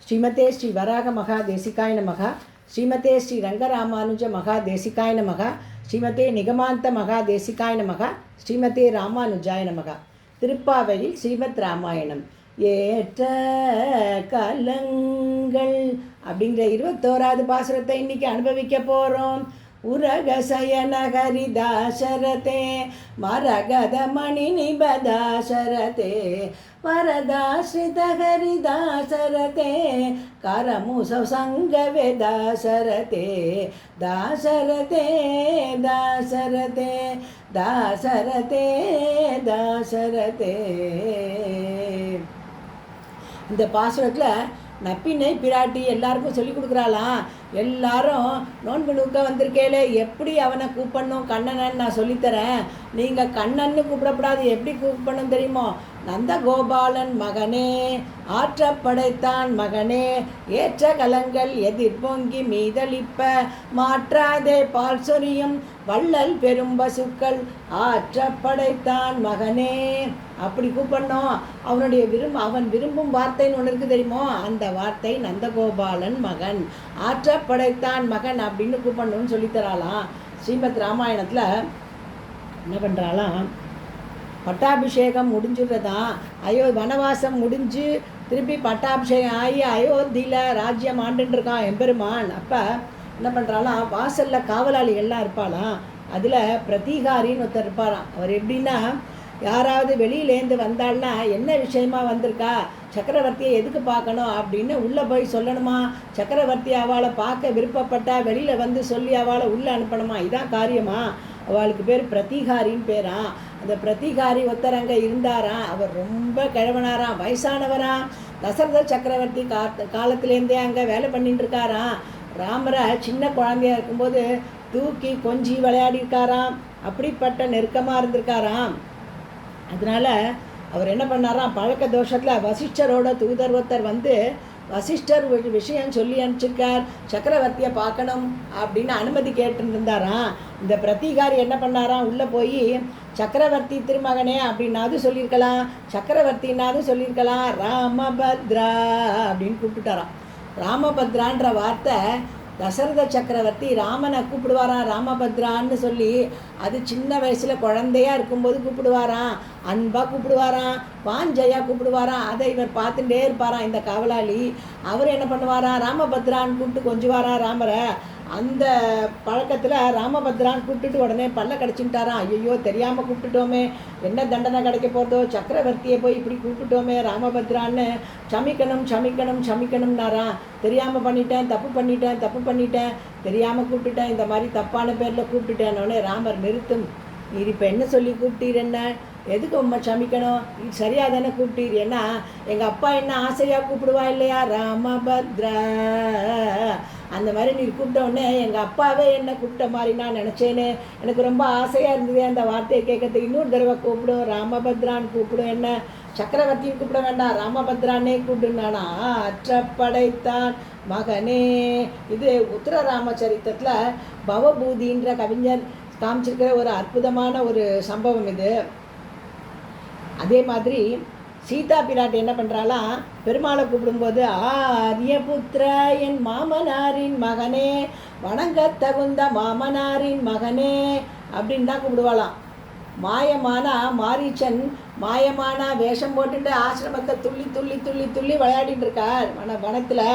ஸ்ரீமதே ஸ்ரீ வராக மகா தேசிகாய நமக. ஸ்ரீமதே ஸ்ரீ ரங்கராமானுஜ மகா தேசிகாய நமக. ஸ்ரீமதே நிகமாந்த மகா தேசிகாய நமக. ஸ்ரீமதே ராமானுஜாய நமக. திருப்பாவையில் ஸ்ரீமத் ராமாயணம். ஏற்ற கலங்கள் அப்படிங்கிற 21வது பாசுரத்தை இன்னைக்கு அனுபவிக்க போகிறோம். உரகசயனகரிதாசரதே மரகதமணி நிபதாசரதே வரதாஸ்ரிதகரிதாசரதே கரமுச சங்கவேதாசரதே தாசரதே தாசரதே தாசரதே தாசரதே. இந்த பாசுரத்தில் நப்பினை பிராட்டி எல்லாருக்கும் சொல்லி கொடுக்குறாளாம். எல்லாரும் நோன்பு நூக்க வந்திருக்கேலே, எப்படி அவனை கூப்பிடணும் கண்ணனன்னு நான் சொல்லித்தரேன். நீங்கள் கண்ணன்னு கூப்பிடப்படாது, எப்படி கூப்பிடணும் தெரியுமோ? நந்தகோபாலன் மகனே, ஆற்றப்படைத்தான் மகனே, ஏற்ற கலங்கள் எதிர்பொங்கி மீதளிப்ப மாற்றாதே பால் சொரியும் வள்ளல் பெரும் பசுக்கள் ஆற்றப்படைத்தான் மகனே. அப்படி கூப்பிடணும். அவனுடைய அவன் விரும்பும் வார்த்தைன்னு ஒன்று இருக்குது தெரியுமோ? அந்த வார்த்தை நந்தகோபாலன் மகன், ஆற்றப்படைத்தான் மகன் அப்படின்னு கூப்பிடணும்னு சொல்லித்தராளாம். ஸ்ரீமத் ராமாயணத்தில் என்ன பண்ணுறாளாம், பட்டாபிஷேகம் முடிஞ்சுடுறதான். வனவாசம் முடிஞ்சு திருப்பி பட்டாபிஷேகம் ஆகி அயோத்தியில் ராஜ்யம் ஆண்டுருக்கான் எம்பெருமான். அப்போ என்ன பண்ணுறாலாம், வாசலில் காவலாளிகள்லாம் இருப்பாளாம். அதில் பிரதிகாரின்னு ஒருத்தர் இருப்பாராம். அவர் எப்படின்னா, யாராவது வெளியிலேருந்து வந்தாள்னா என்ன விஷயமா வந்திருக்கா, சக்கரவர்த்தியை எதுக்கு பார்க்கணும் அப்படின்னு உள்ளே போய் சொல்லணுமா, சக்கரவர்த்தி அவளை பார்க்க விருப்பப்பட்டா வெளியில் வந்து சொல்லி அவளை உள்ளே அனுப்பணுமா, இதான் காரியமா. அவளுக்கு பேர் பிரதிகாரின்னு பேரான். அந்த பிரதிகாரி ஒருத்தர் அங்கே இருந்தாராம். அவர் ரொம்ப கிழவனாராம், வயசானவராம். தசரத சக்கரவர்த்தி காலத்திலேருந்தே அங்கே வேலை பண்ணிட்டு இருக்காராம். ராமரை சின்ன குழந்தையா இருக்கும்போது தூக்கி கொஞ்சி விளையாடி இருக்காராம். அப்படிப்பட்ட நெருக்கமாக இருந்திருக்காராம். அதனால் அவர் என்ன பண்ணாராம், பழக்க தோஷத்தில் வசிஷ்டரோட தூதர் ஒருத்தர் வந்து வசிஷ்டர் விஷயம் சொல்லி அனுப்பிச்சிருக்கார், சக்கரவர்த்தியை பார்க்கணும் அப்படின்னு அனுமதி கேட்டுருந்தாராம். இந்த பிரதிகாரி என்ன பண்ணாராம், உள்ளே போய் சக்கரவர்த்தி திருமகனே அப்படின்னாவது சொல்லியிருக்கலாம், சக்கரவர்த்தின்னாவது சொல்லியிருக்கலாம், ராமபத்ரா அப்படின்னு கூப்பிட்டுட்டாராம். ராமபத்ரான்ற வார்த்தை தசரத சக்கரவர்த்தி ராமனை கூப்பிடுவாராம் ராமபத்ரான்னு சொல்லி. அது சின்ன வயசில் குழந்தையா இருக்கும்போது கூப்பிடுவாராம், அன்பாக கூப்பிடுவாராம், வாஞ்சையாக கூப்பிடுவாராம். அதை இவர் பார்த்துட்டே இருப்பாராம் இந்த காவலாளி. அவர் என்ன பண்ணுவாராம், ராமபத்ரான்னு கூப்பிட்டு கொஞ்சுவாராம் ராமரை. அந்த பழக்கத்தில் ராமபத்ரான்னு கூப்பிட்டுட்டு உடனே பல்ல கடிச்சுட்டாராம். ஐயோ தெரியாமல் கூப்பிட்டுட்டோமே, என்ன தண்டனை கிடைக்க போகிறதோ, சக்கரவர்த்தியை போய் இப்படி கூப்பிட்டுட்டோமே ராமபத்ரான்னு, சமிக்கணும் சமிக்கணும் சமிக்கணும்னாராம். தெரியாமல் பண்ணிட்டேன், தப்பு பண்ணிட்டேன், தெரியாமல் கூப்பிட்டுட்டேன், இந்த மாதிரி தப்பான பேரில் கூப்பிட்டுட்டேன்னொடனே ராமர் நிறுத்தும், நீர் இப்போ என்ன சொல்லி கூப்பிட்டீர், என்ன எதுக்கு உண்மை சமிக்கணும், சரியாக தானே கூப்பிட்டீர், ஏன்னா எங்கள் அப்பா என்ன ஆசையாக கூப்பிடுவா இல்லையா ராமபத்ரா, அந்த மாதிரி நீ கூப்பிட்ட உடனே எங்கள் அப்பாவே என்ன கூப்பிட்ட மாதிரி நான் நினச்சேன்னு எனக்கு ரொம்ப ஆசையாக இருந்தது. அந்த வார்த்தையை கேட்கறதுக்கு இன்னொரு தடவை கூப்பிடும், ராமபத்ரான்னு கூப்பிடும், என்ன சக்கரவர்த்தியும் கூப்பிட வேண்டாம், ராமபத்ரானே கூப்பிடுனானா. அற்றப்படைத்தான் மகனே. இது உத்தர ராமச்சரித்திரத்தில் பவபூதின்ற கவிஞர் காமிச்சிருக்கிற ஒரு அற்புதமான ஒரு சம்பவம் இது. அதே மாதிரி சீதா பிராட்டி என்ன பண்ணுறாலாம், பெருமாளை கூப்பிடும்போது ஆரியபுத்திர என் மாமனாரின் மகனே, வணங்க தகுந்த மாமனாரின் மகனே அப்படின்னு தான் கூப்பிடுவாளாம். மாயமானா மாரீச்சன் மாயமானா வேஷம் போட்டுட்டு ஆசிரமத்தை துள்ளி துள்ளி துள்ளி துள்ளி விளையாடிட்டு இருக்கார் வனத்தில்.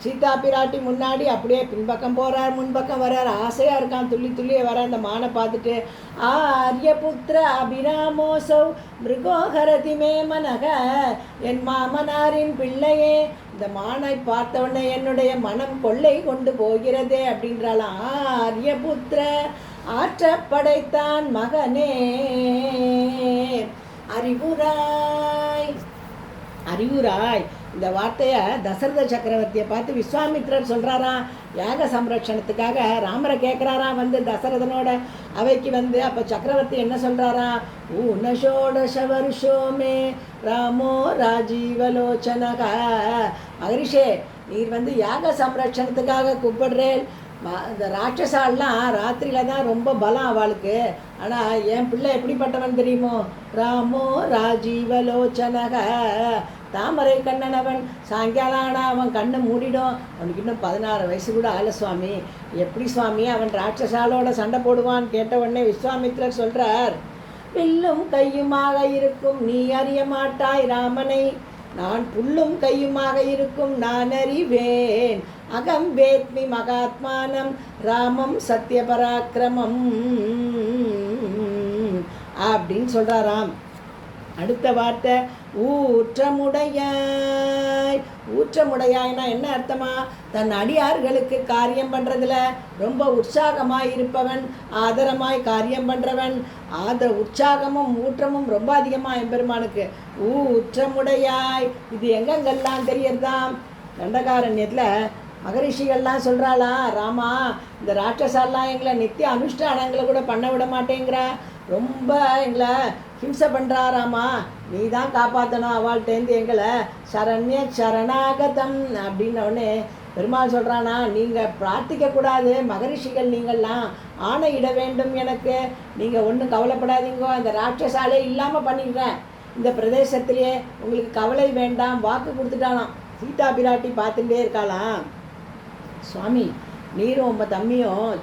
சீதா பிராட்டி முன்னாடி அப்படியே பின்பக்கம் போகிறார், முன்பக்கம் வர்றார், ஆசையாக இருக்கான், துள்ளி துள்ளியே வர அந்த மானை பார்த்துட்டு ஆரியபுத்திர அபிராமோசௌ மிருகோஹரதி மே மனக, என் மாமனாரின் பிள்ளையே, இந்த மானை பார்த்தவுடனே என்னுடைய மனம் கொள்ளை கொண்டு போகிறதே அப்படின்றாலாம். ஆரியபுத்திர ஆற்றப்படைத்தான் மகனே, அறிவுராய் அறிவுராய். இந்த வார்த்தையை தசரத சக்கரவர்த்தியை பார்த்து விஸ்வாமித்ரர் சொல்கிறாராம். யாக சம்ரட்சணத்துக்காக ராமரை கேட்குறாராம் வந்து தசரதனோட அவைக்கு வந்து. அப்போ சக்கரவர்த்தி என்ன சொல்கிறாராம், ஊனஷோடச வருஷோமே ராமோ ராஜீவலோச்சனக, மகரிஷே நீர் வந்து யாக சம்ரட்சணத்துக்காக கூப்பிடுறேன். இந்த ராட்சசாலாம் ராத்திரியில் தான் ரொம்ப பலம் அவளுக்கு. ஆனால் என் பிள்ளை எப்படிப்பட்டவன் தெரியுமோ, ராமோ ராஜீவலோச்சனக, தாமரை கண்ணன் அவன், சாயங்காலம் ஆனால் அவன் கண்ணை மூடிடும். அவனுக்கு இன்னும் 16 வயசு கூட ஆகலை சுவாமி. எப்படி சுவாமி அவன் ராட்சசாலோட சண்டை போடுவான்னு கேட்ட உடனே விஸ்வாமித்ரர் சொல்கிறார், வில்லும் கையுமாக இருக்கும் நீ அறிய மாட்டாய் ராமனை, நான் புல்லும் கையுமாக இருக்கும் நான் அறிவேன், அகம் வேத்மி மகாத்மானம் ராமம் சத்ய பராக்கிரமம் அப்படின்னு சொல்கிறாராம். அடுத்த வார்த்தை ஊற்றமுடையாய். ஊற்றமுடையாய்னா என்ன அர்த்தமா? தன் அடியார்களுக்கு காரியம் பண்ணுறதுல ரொம்ப உற்சாகமாய் இருப்பவன், ஆதரமாய் காரியம் பண்ணுறவன். உற்சாகமும் ஊற்றமும் ரொம்ப அதிகமாக எம்பெருமானுக்கு. ஊற்றமுடையாய் இது எங்கெங்கெல்லாம் தெரியறதாம்? தண்டகாரண்யத்தில் மகரிஷிகள்லாம் சொல்கிறாளா, ராமா இந்த ராட்சசாலாம் எங்களை நித்திய அனுஷ்டானங்களை கூட பண்ண விட மாட்டேங்கிறா, ரொம்ப எங்களை ஹிம்சை பண்ணுறாராமா, நீ தான் காப்பாற்றணும் அவள்கிட்டேருந்து எங்களை, சரண்ய சரணாகதம் அப்படின்னோடனே பெருமாள் சொல்கிறானா, நீங்கள் பிரார்த்திக்கக்கூடாது மகரிஷிகள், நீங்கள்லாம் ஆணையிட வேண்டும் எனக்கு, நீங்கள் ஒன்றும் கவலைப்படாதீங்கோ, இந்த ராட்சசாலே இல்லாமல் பண்ணிடுறேன் இந்த பிரதேசத்திலேயே, உங்களுக்கு கவலை வேண்டாம், வாக்கு கொடுத்துட்டானாம். சீதா பிராட்டி பார்த்துட்டே இருக்காளாம், சுவாமி நீரும் உங்கள்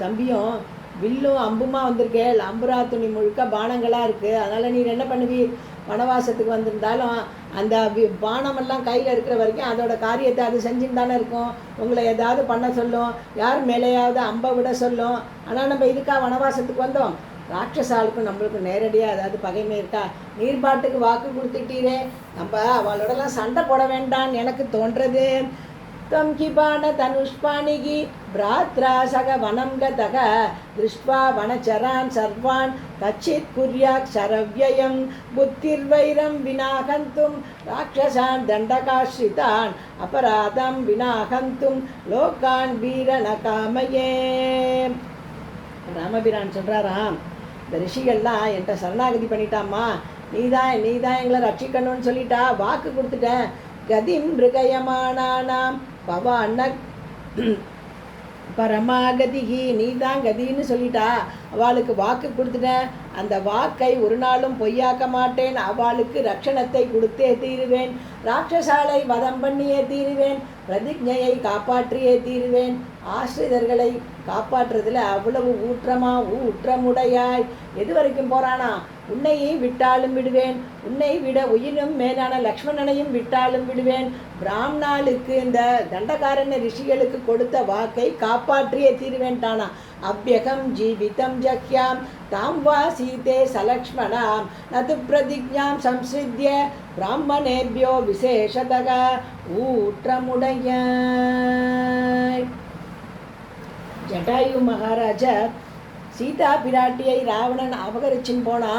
தம்பியும் வில்லும் அம்புமா வந்திருக்கேள், அம்புரா துணி முழுக்க பானங்களாக இருக்குது, அதனால் நீர் என்ன பண்ணுவீர்? வனவாசத்துக்கு வந்திருந்தாலும் அந்த பானமெல்லாம் கையில் இருக்கிற வரைக்கும் அதோட காரியத்தை அது செஞ்சுன்னு தானே இருக்கும், உங்களை ஏதாவது பண்ண சொல்லும், யார் மேலேயாவது அம்பை விட சொல்லும். ஆனால் நம்ம இதுக்காக வனவாசத்துக்கு வந்தோம்? ராட்சசாலுக்கும் நம்மளுக்கும் நேரடியாக ஏதாவது பகைமை இருக்கா? நீர்பாட்டுக்கு வாக்கு கொடுத்துட்டீரே, நம்ம அவளோடலாம் சண்டை போட வேண்டான்னு எனக்கு தோன்றது. त्वं किबाण तनुष्पाणिगी भ्रात्रा सग वनं गतः दृष्ट्वा वनचरान् सर्वान् कच्चित् कुर्यात् शरव्ययं बुद्धिर्वैरं विना हन्तुं राक्षसान् दण्डकाश्रितान् अपराधं विना हन्तुं लोकान् वीरन कामये. ராமபிரான் சொல்கிறாராம், இந்த ரிஷிகள்லாம் என்கிட்ட சரணாகதி பண்ணிட்டாம்மா, நீதான் எங்களை ரட்சிக்கணும்னு சொல்லிட்டா, வாக்கு கொடுத்துட்டேன். கதிம் மிருகயமானானாம் பவான்ன பரமாகதிகி, நீ தான் கதின்னு சொல்லிட்டா, அவளுக்கு வாக்கு கொடுத்துட்டேன், அந்த வாக்கை ஒரு நாளும் பொய்யாக்க மாட்டேன், அவளுக்கு ரட்சணத்தை கொடுத்தே தீருவேன், ராட்சசாலை வதம் பண்ணியே தீருவேன், பிரதிஜையை காப்பாற்றியே தீருவேன், ஆசிரியர்களை காப்பாற்றுறதுல அவ்வளவு ஊற்றமுடையாய். எது வரைக்கும் போகிறானா? உன்னையை விட்டாலும் விடுவேன், உன்னை விட உயிரும் மேலான லக்ஷ்மணனையும் விட்டாலும் விடுவேன், பிராமணாளுக்கு இந்த தண்டகாரண்ய ரிஷிகளுக்கு கொடுத்த வாக்கை காப்பாற்றியே தீருவேன்ட்டானா. அவ்யகம் ஜீவிதம் ஜக்யாம் தாம் வா சீதே சலக்ஷ்மணாம் நது பிரதிஜாம் சம்சித்ய பிராமணேபியோ விசேஷதக ஊற்றமுடையாய். ஜட்டாயு மகாராஜர் சீதா பிராட்டியை ராவணன் அபகரிச்சின்னு போனா,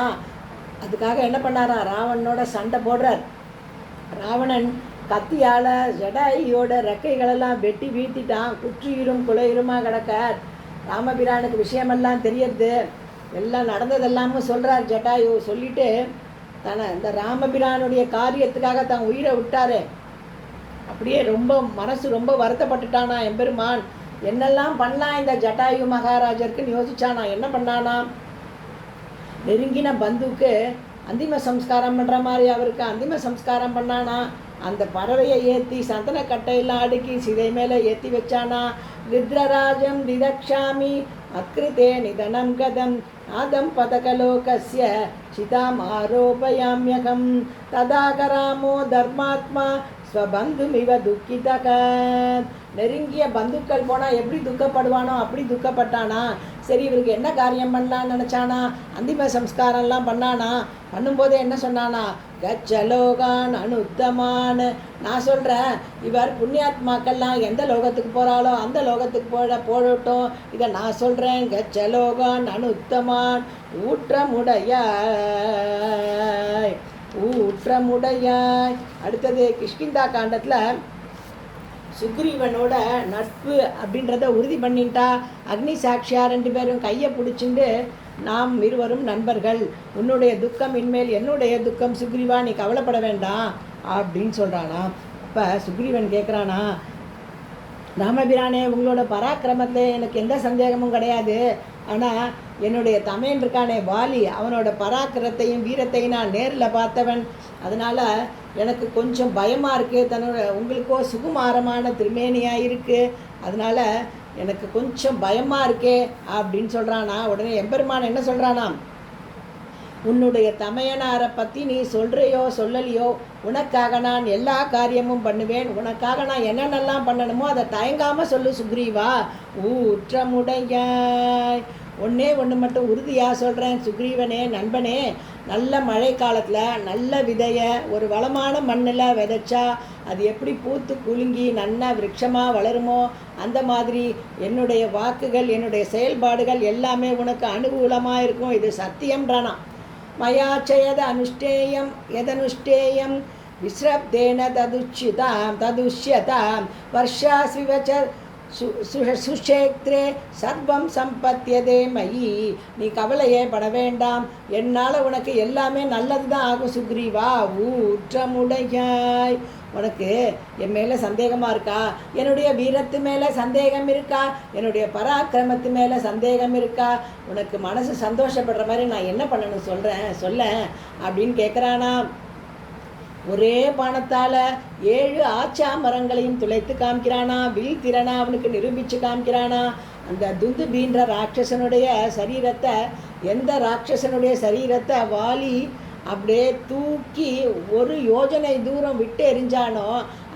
அதுக்காக என்ன பண்ணாரா, ராவணனோட சண்டை போடுறார். ராவணன் கத்தியால் ஜடாயுவோட ரெக்கைகளெல்லாம் வெட்டி வீழ்த்திட்டான், குற்றியிரும் குலையுருமா கிடக்கார். ராமபிரானுக்கு விஷயமெல்லாம் தெரியறது, எல்லாம் நடந்ததெல்லாமும் சொல்கிறார் ஜட்டாயு. சொல்லிட்டு இந்த ராமபிரானுடைய காரியத்துக்காக தான் உயிரை விட்டாரு. அப்படியே மனசு ரொம்ப வருத்தப்பட்டுட்டானா எம்பெருமான். என்னெல்லாம் பண்ணலாம் இந்த ஜட்டாயு மகாராஜருக்குன்னு யோசிச்சானா. என்ன பண்ணானா, நெருங்கின பந்துக்கு அந்திம சம்ஸ்காரம் பண்ணுற மாதிரி அவருக்கு அந்திம சம்ஸ்காரம் பண்ணானா. அந்த பறவையை ஏற்றி சந்தனக்கட்டையெல்லாம் அடுக்கி சிதை மேலே ஏற்றி வச்சானா. ருத்ரராஜம் திதக்ஷாமி அக்ரிதே நிதனம் கதம் நாதம் பதகலோகஸ்ய சிதாம் ஆரோபயாம்யகம் ததாகராமோ தர்மாத்மா ஸ்வபந்துமிவ துக்கிதக. நெருங்கிய பந்துக்கள் போனால் எப்படி துக்கப்படுவானோ அப்படி துக்கப்பட்டானா. சரி, இவருக்கு என்ன காரியம் பண்ணலான்னு நினச்சானா, அந்திம சம்ஸ்காரம்லாம் பண்ணானா. பண்ணும்போதே என்ன சொன்னானா, கச்சலோகான் அனுத்தமான். நான் சொல்கிறேன், இவர் புண்ணியாத்மாக்கள்லாம் எந்த லோகத்துக்கு போகிறாளோ அந்த லோகத்துக்கு போடட்டும், இதை நான் சொல்கிறேன். கச்சலோகான் அனுத்தமான் ஊற்றமுடையாய். அடுத்தது கிஷ்கிந்தா காண்டத்தில் சுக்ரீவனோட நட்பு அப்படின்றத உறுதி பண்ணிட்டா. அக்னி சாட்சியா 2 பேரும் கையை பிடிச்சிட்டு, நாம் இருவரும் நண்பர்கள், உன்னுடைய துக்கம் இன்மேல் என்னுடைய துக்கம், சுக்ரீவா நீ கவலைப்பட வேண்டாம் அப்படின்னு சொல்கிறானா. அப்போ சுக்ரீவன் கேட்குறானா, ராமபிரானே உங்களோட பராக்கிரமத்தில் எனக்கு எந்த சந்தேகமும் கிடையாது, ஆனால் என்னுடைய தமையன் இருக்கானே வாலி, அவனோட பராக்கிரத்தையும் வீரத்தையும் நான் நேரில் பார்த்தவன். அதனால் எனக்கு கொஞ்சம் பயமாக இருக்குது. தன்னோட உங்களுக்கோ சுகுமாரமான திருமேனியாக இருக்குது, அதனால் எனக்கு கொஞ்சம் பயமாக இருக்கே அப்படின்னு சொல்கிறானா. உடனே எம்பெருமான் என்ன சொல்கிறானா, உன்னுடைய தமையனாரை பற்றி நீ சொல்கிறையோ சொல்லலையோ, உனக்காக நான் எல்லா காரியமும் பண்ணுவேன். உனக்காக நான் என்னென்னலாம் பண்ணணுமோ அதை தயங்காமல் சொல்லு சுக்ரீவா. ஊற்றமுடையாய். ஒன்றே ஒன்று மட்டும் உறுதியாக சொல்கிறேன் சுக்ரீவனே, நண்பனே, நல்ல மழை காலத்தில் நல்ல விதையை ஒரு வளமான மண்ணில் விதைச்சா அது எப்படி பூத்து குலுங்கி நல்ல விருட்சமாக வளருமோ, அந்த மாதிரி என்னுடைய வாக்குகள் என்னுடைய செயல்பாடுகள் எல்லாமே உனக்கு அனுகூலமாக இருக்கும். இது சத்தியம்ன்றானா. மயாச்சயத அனுஷ்டேயம் எதனுஷ்டேயம் விஸ்ரப்தேன ததுஷ்யதாம் வர்ஷாஸ்விவச்ச சுஷேத்ரே சர்வம் சம்பத்தியதே மயி. நீ கவலையே பட வேண்டாம், என்னால் உனக்கு எல்லாமே நல்லது தான் ஆகும் சுக்ரீவா. ஊற்றமுடையாய். உனக்கு என் மேலே சந்தேகமாக இருக்கா? என்னுடைய வீரத்து மேலே சந்தேகம் இருக்கா? என்னுடைய பராக்கிரமத்து மேலே சந்தேகம் இருக்கா? உனக்கு மனசு சந்தோஷப்படுற மாதிரி நான் என்ன பண்ணணும் சொல்ல அப்படின்னு கேட்குறானா. ஒரே பானத்தால் 7 ஆச்சா மரங்களையும் துளைத்து காமிக்கிறானா. வில் திறனா அவனுக்கு நிரூபித்து காமிக்கிறானா. அந்த துந்துபீன்ற ராட்சசனுடைய சரீரத்தை, எந்த ராட்சசனுடைய சரீரத்தை வாலி அப்படியே தூக்கி 1 யோஜனை தூரம் விட்டு எரிஞ்சானோ,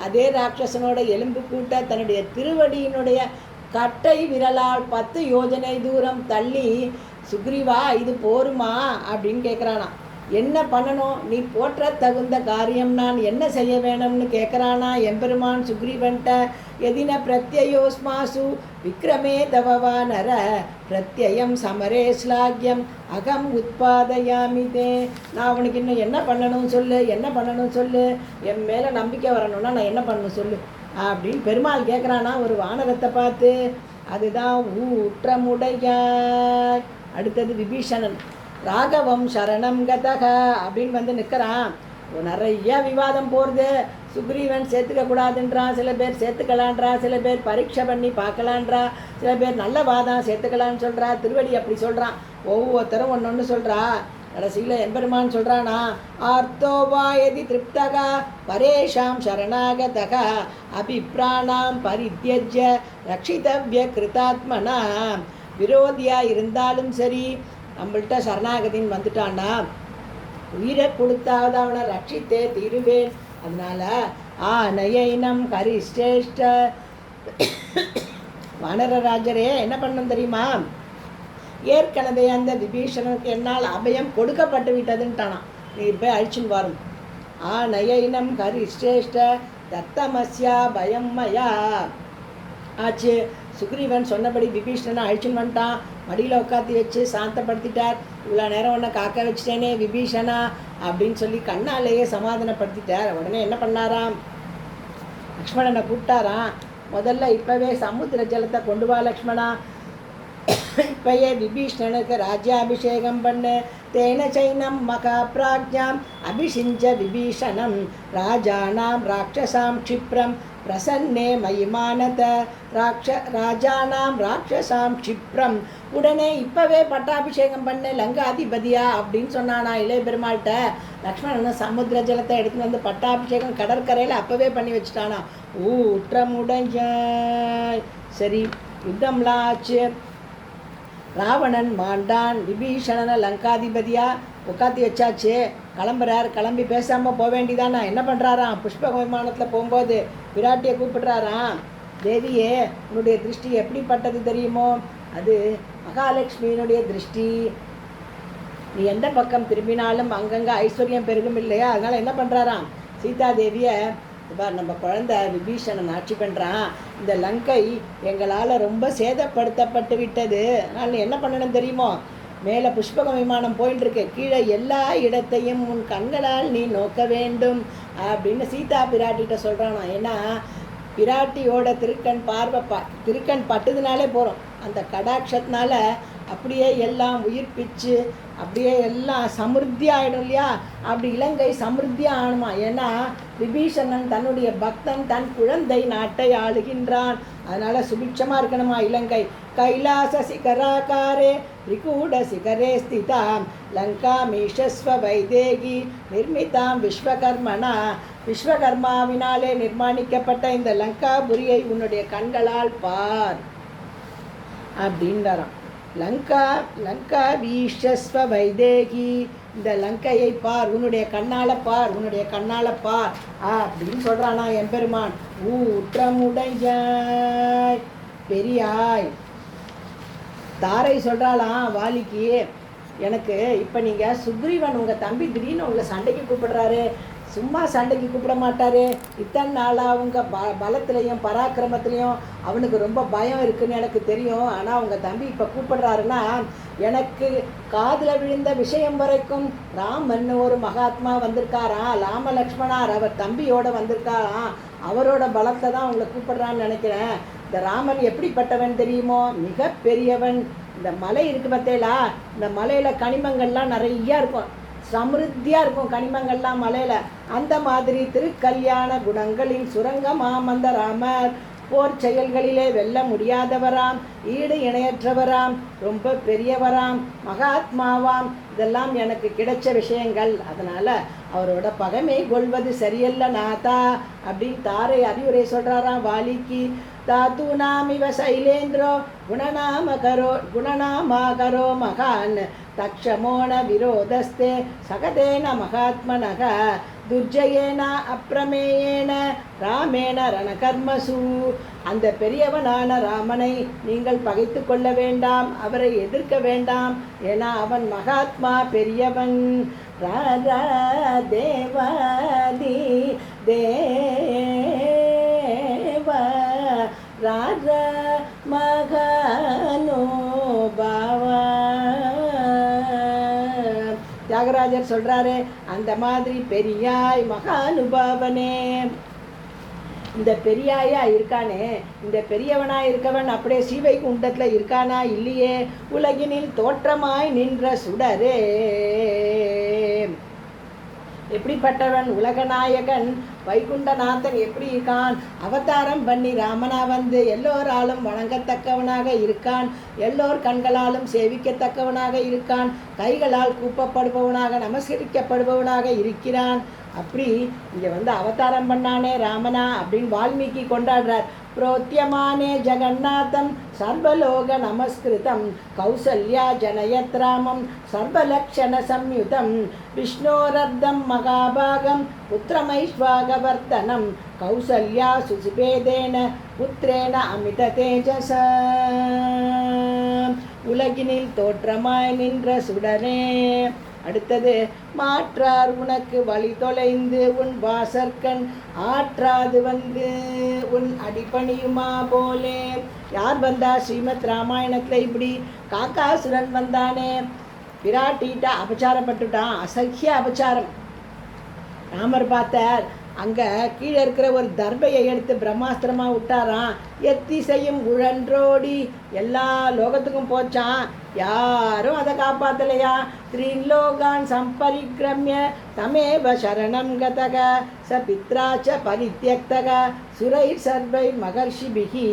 அதே ராட்சசனோட எலும்பு கூட்ட தன்னுடைய திருவடியினுடைய கட்டை விரலால் 10 யோஜனை தூரம் தள்ளி, சுக்ரீவா இது போருமா அப்படின்னு கேட்குறானா. என்ன பண்ணணும், நீ போற்ற தகுந்த காரியம் நான் என்ன செய்ய வேணும்னு கேட்குறானா எம்பெருமான் சுக்ரீவன்ட்ட. எதின பிரத்யோஸ்மாசு விக்ரமே தவவா நர பிரத்யம் சமரே ஸ்லாக்யம் அகம் உத்பாதயாமிதே. நான் அவனுக்கு இன்னும் என்ன பண்ணணும் சொல்லு, என்ன பண்ணணும் சொல்லு, என் மேலே நம்பிக்கை வரணும்னா நான் என்ன பண்ணணும் சொல்லு அப்படின்னு பெருமாள் கேட்குறானா ஒரு வானரத்தை பார்த்து. அதுதான் ஊற்றமுடையாய். அடுத்தது விபீஷணன். ராகவம் சரணம் கதக அப்படின்னு வந்து நிற்கிறான். நிறைய விவாதம் போகிறது. சுக்ரீவன் சேர்த்துக்க கூடாதுன்றான், சில பேர் சேர்த்துக்கலான்றா, சில பேர் பரீட்சை பண்ணி பார்க்கலான்றா, சில பேர் நல்ல வாதம் சேர்த்துக்கலான்னு சொல்கிறா. திருவடி அப்படி சொல்கிறான். ஒவ்வொருத்தரும் ஒன்று சொல்கிறா. கடைசியில் எம்பெருமான் சொல்கிறானா, ஆர்த்தோவா எதி திருப்தகா பரேஷாம் சரணாகதக அபிப்ராணாம் பரித்யஜ்ய ரக்ஷிதவ்ய கிருதாத்மனா. விரோதியாக இருந்தாலும் சரி, நம்மள்கிட்ட சரணாகதின்னு வந்துட்டான்னா உயிரை கொடுத்தாவது அவனை ரட்சித்தே தீருவேன். அதனால் நயைனம் கரிஷ்டேஷ்ட. வானரராஜரே என்ன பண்ணணும் தெரியுமா, ஏற்கனவே அந்த விபீஷணனுக்கு என்னால் அபயம் கொடுக்கப்பட்டு விட்டதுன்ட்டானா. நீ போய் அழிச்சுன்னு வரும். நயைனம் கரிஷ்டேஷ்ட தத்தமஸ்யா பயம் மயா. ஆச்சு. சுக்ரீவன் சொன்னபடி விபீஷணனை அழிச்சுன்னு வந்துட்டான். மடியில் உட்காத்தி வச்சு சாந்தப்படுத்திட்டார். இவ்வளோ நேரம் ஒன்று காக்க வச்சுட்டேனே விபீஷணா அப்படின்னு சொல்லி கண்ணாலேயே சமாதானப்படுத்திட்டார். உடனே என்ன பண்ணாராம், லக்ஷ்மணனை கூப்பிட்டாராம். முதல்ல இப்போவே சமுத்திர ஜலத்தை கொண்டு வா லக்ஷ்மணா, இப்பயே விபீஷணனுக்கு ராஜ்யாபிஷேகம் பண்ணு. தேன சைனம் மகா பிராஜ்யாம் அபிஷிஞ்ச விபீஷணம் ராஜானாம் ராட்சசாம் க்ஷிப்ரம் பிரசன்னே மயிமானத ராஜானாம் ராட்சசாம் க்ஷிப்ரம். உடனே இப்போவே பட்டாபிஷேகம் பண்ணு லங்காதிபதியா அப்படின்னு சொன்னானா இளைய பெருமாள்கிட்ட. லக்ஷ்மணன் சமுத்திர ஜலத்தை எடுத்துன்னு வந்து பட்டாபிஷேகம் கடற்கரையில் அப்போவே பண்ணி வச்சுட்டானா. ஊற்றமுடையாய். சரி, யுத்தம்லாம் ஆச்சு. ராவணன் மாண்டான். விபீஷணனை லங்காதிபதியாக உட்காத்தி வச்சாச்சு. கிளம்புறார். கிளம்பி பேசாமல் போக வேண்டியதானா. என்ன பண்ணுறாராம், புஷ்பக விமானத்தில் போகும்போது விராட்டியை கூப்பிடுறாராம். தேவியே, உன்னுடைய திருஷ்டி எப்படிப்பட்டது தெரியுமோ, அது மகாலட்சுமியினுடைய திருஷ்டி. நீ எந்த பக்கம் திரும்பினாலும் அங்கங்கே ஐஸ்வர்யம் பெருகும் இல்லையா. அதனால் என்ன பண்ணுறாராம், சீதாதேவியை நம்ம குழந்தை விபீஷணன் ஆட்சி பண்ணுறான். இந்த லங்கை எங்களால் ரொம்ப சேதப்படுத்தப்பட்டு விட்டது. அதனால் நீ என்ன பண்ணணும் தெரியுமோ, மேலே புஷ்பக விமானம் போயின்னு இருக்கு, கீழே எல்லா இடத்தையும் உன் கண்களால் நீ நோக்க வேண்டும் அப்படின்னு சீதா பிராட்டிகிட்ட சொல்கிறானா. ஏன்னா பிராட்டியோட திருக்கண் பட்டுதுனாலே போகிறோம். அந்த கடாட்சத்தினால அப்படியே எல்லாம் உயிர்ப்பிச்சு அப்படியே எல்லாம் சமிருத்தி ஆகிடும் இல்லையா? அப்படி இலங்கை சமிருத்தியாக ஆகணுமா? ஏன்னா விபீஷணன் தன்னுடைய பக்தன் தன் குழந்தை நாட்டை ஆளுகின்றான். அதனால் சுபிட்சமாக இருக்கணுமா இலங்கை. கைலாச சிகராக்காரே திரிகூட சிகரே ஸ்திதாம் லங்கா மீஷஸ்வ வைதேகி நிர்மிதாம் விஸ்வகர்மனா. விஸ்வகர்மாவினாலே நிர்மாணிக்கப்பட்ட இந்த லங்காபுரியை உன்னுடைய கண்களால் பார் அப்படின்றாராம். லங்கா வீஷஸ்வ வைதேகி, இந்த லங்கையை பார், உன்னுடைய கண்ணால் பார், உன்னுடைய கண்ணால் பார் அப்படின்னு சொல்கிறானா எம்பெருமான். ஊற்றமுடையாய் பெரியாய். தாரை சொல்கிறாளாம் வாலிக்கு, எனக்கு இப்போ நீங்கள் சுக்ரீவன் உங்கள் தம்பி திடீர்னு உங்களை சண்டைக்கு கூப்பிடுறாரு, சும்மா சண்டைக்கு கூப்பிட மாட்டார். இத்தனை நாளாக அவங்க பலத்துலேயும் பராக்கிரமத்துலேயும் அவனுக்கு ரொம்ப பயம் இருக்குதுன்னு எனக்கு தெரியும். ஆனால் உங்கள் தம்பி இப்போ கூப்பிடுறாருன்னா எனக்கு காதில் விழுந்த விஷயம் வரைக்கும் ராமன் ஒரு மகாத்மா வந்திருக்காராம், ராம லக்ஷ்மணார் அவர் தம்பியோடு வந்திருக்காராம், அவரோட பலத்தை தான் உங்களை கூப்பிடுறான்னு நினைக்கிறேன். இந்த ராமன் எப்படிப்பட்டவன் தெரியுமோ? மிக பெரியவன். இந்த மலை இருக்குது பார்த்தேலா, இந்த மலையில் கனிமங்கள்லாம் நிறையா இருக்கும், சமிருத்தியாக இருக்கும் கனிமங்கள்லாம் மலையில். அந்த மாதிரி திருக்கல்யாண குணங்களின் சுரங்கமாம் அந்த ராமர். போர் செயல்களிலே வெல்ல முடியாதவராம், ஈடு இணையற்றவராம், ரொம்ப பெரியவராம், மகாத்மாவாம். இதெல்லாம் எனக்கு கிடைச்ச விஷயங்கள். அதனால் அவரோட பகைமை கொள்வது சரியல்ல நாதா அப்படின்னு தாரை அறிவுரை சொல்கிறாராம் வாலிக்கு. தாத்து நாமிவ சைலேந்திரோ குணநாமாகரோ மகான் தக்ஷமோன விரோதஸ்தே சகதேன மகாத்மனக துர்ஜயேன அப்பிரமேயேன ராமேண ரணகர்மசு. அந்த பெரியவனான ராமனை நீங்கள் பகைத்து கொள்ள வேண்டாம், அவரை எதிர்க்க வேண்டாம், ஏன்னா அவன் மகாத்மா பெரியவன். தேவாதி தேவ ராஜ மகானுபாவா. தியாகராஜர் சொல்கிறாரு, அந்த மாதிரி பெரியாய் மகானுபாவனே. இந்த பெரியாயா இருக்கானே, இந்த பெரியவனாய் இருக்கவன் அப்படியே ஸ்ரீவைகுண்டத்தில் இருக்கானா? இல்லையே. உலகினில் தோற்றமாய் நின்ற சுடரே. எப்படிப்பட்டவன்? உலகநாயகன் வைகுண்டநாதன் எப்படி இருக்கான்? அவதாரம் பண்ணி ராமனா வந்து எல்லோராலும் வணங்கத்தக்கவனாக இருக்கான், எல்லோர் கண்களாலும் சேவிக்கத்தக்கவனாக இருக்கான், கைகளால் கூப்பப்படுபவனாக நமஸ்கரிக்கப்படுபவனாக இருக்கிறான். அப்படி இங்கே வந்து அவதாரம் பண்ணானே ராமனா அப்படின்னு வால்மீகி கொண்டாடுறார். புரோத்தியமானே ஜெகநாதம் சர்வலோக நமஸ்கிருதம் கௌசல்யா ஜனயத்ராமம் சர்வலக்ஷண சம்யுதம் விஷ்ணோரர்தம் மகாபாகம் புத்திரமைஸ்வாகவர்த்தனம் கௌசல்யா சுசிபேதேன புத்திரேன அமித தேஜச. உலகினில் தோற்றமாய் நின்ற சுடரே. அடுத்தது, மாற்றார் உனக்கு வழி தொலைந்து உன் வாசற்கண் ஆற்றாது வந்து உன் அடிப்பணியுமா போலே. யார் வந்தா? ஸ்ரீமத் ராமாயணத்தில் இப்படி காக்காசுரன் வந்தானே, பிராட்டிகிட்ட அபச்சாரப்பட்டுட்டான், அசக்கிய அபச்சாரம். ராமர் பார்த்தார், அங்கே கீழே இருக்கிற ஒரு தர்பையை எடுத்து பிரம்மாஸ்திரமாக விட்டாராம். எத்திசையும் உழன்றோடி எல்லா லோகத்துக்கும் போச்சான், யாரும் அதை காப்பாற்றலையா. த்ரீலோகான் சம்பரிக்ரமிய தமேவ சரணம் கதக ச பித்ராச்ச பரித்யக்தக சுரைர் சர்வை மகர்ஷிபிகி.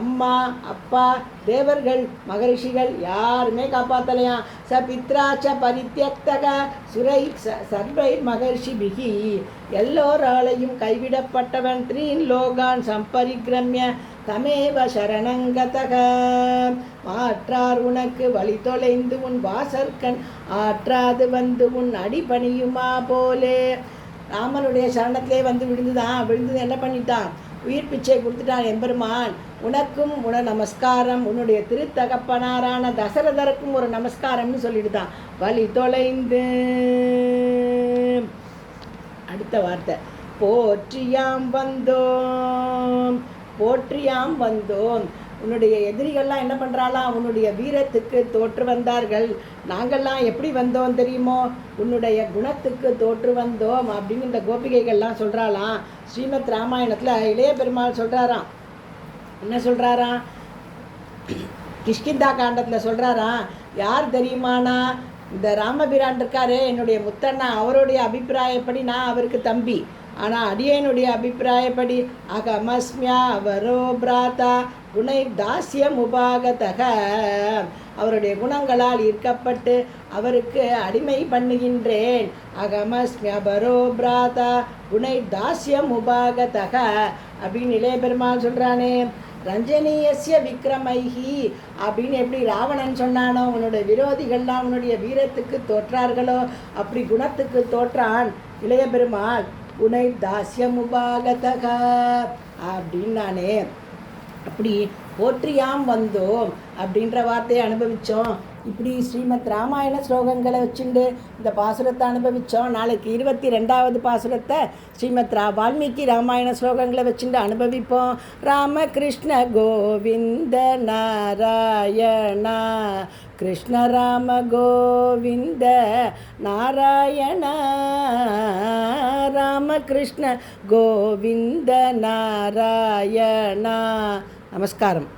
அம்மா அப்பா தேவர்கள் மகரிஷிகள் யாருமே காப்பாற்றலையா. ச பித்ராச்ச பரித்யக்தக சுரை சர்வை மகர்ஷிபிகி. எல்லோராலையும் கைவிடப்பட்டவன். த்ரீலோகான் சம்பரிக்ரமிய தமேவ சரணங்கதக. மாற்றார் உனக்கு வழி தொலைந்து உன் வாசற்கண் ஆற்றாது வந்து உன் அடிபணியுமா போலே. ராமனுடைய சரணத்திலே வந்து விழுந்தது என்ன பண்ணிட்டான்? உயிர் பிச்சை கொடுத்துட்டான் எம்பெருமான். உனக்கும் நமஸ்காரம், உன்னுடைய திருத்தகப்பனாரான தசரதருக்கும் ஒரு நமஸ்காரம்னு சொல்லிடுதான். வழி தொலைந்து. அடுத்த வார்த்தை, போற்றியாம் வந்தோம். போற்றியாம் வந்தோம். உன்னுடைய எதிரிகள்லாம் என்ன பண்ணுறாலாம்? உன்னுடைய வீரத்துக்கு தோற்று வந்தார்கள். நாங்கள்லாம் எப்படி வந்தோம் தெரியுமோ? உன்னுடைய குணத்துக்கு தோற்று வந்தோம் அப்படின்னு இந்த கோபிகைகள்லாம் சொல்கிறாளாம். ஸ்ரீமத் ராமாயணத்தில் இளைய பெருமாள் சொல்கிறாராம். என்ன சொல்கிறாராம்? கிஷ்கிந்தா காண்டத்தில் சொல்கிறாராம், யார் தெரியுமானா இந்த ராமபிரான் இருக்காரே என்னுடைய முத்தண்ணா, அவருடைய அபிப்பிராயப்படி நான் அவருக்கு தம்பி. ஆனால் அடியனுடைய அபிப்பிராயப்படி அகமஸ்மியா வரோ பிராத்தா குணை தாசியம் உபாகதக, அவருடைய குணங்களால் ஈர்க்கப்பட்டு அவருக்கு அடிமை பண்ணுகின்றேன். அகமஸ்மியா பரோ பிராத்தா குணை தாசியம் உபாகதக அப்படின்னு இளைய பெருமாள் சொல்கிறானே. ரஞ்சனீயஸ்ய விக்ரமைஹி அப்படின்னு எப்படி ராவணன் சொன்னானோ, உன்னுடைய விரோதிகள்லாம் உன்னுடைய வீரத்துக்கு தோற்றார்களோ அப்படி குணத்துக்கு தோற்றான் இளைய பெருமாள். குணை தாசியம் உபாகதக அப்படின்னானே. அப்படி போற்றியாம் வந்தோம் அப்படின்ற வார்த்தையை அனுபவித்தோம். இப்படி ஸ்ரீமத் ராமாயண ஸ்லோகங்களை வச்சுண்டு இந்த பாசுரத்தை அனுபவித்தோம். நாளைக்கு 22வது பாசுரத்தை ஸ்ரீமத் வால்மீகி ராமாயண ஸ்லோகங்களை வச்சுட்டு அனுபவிப்போம். ராமகிருஷ்ண கோவிந்த நாராயணா கிருஷ்ண ராம கோவிந்த நாராயணா ராமகிருஷ்ண கோவிந்த நாராயணா. நமஸ்காரம்.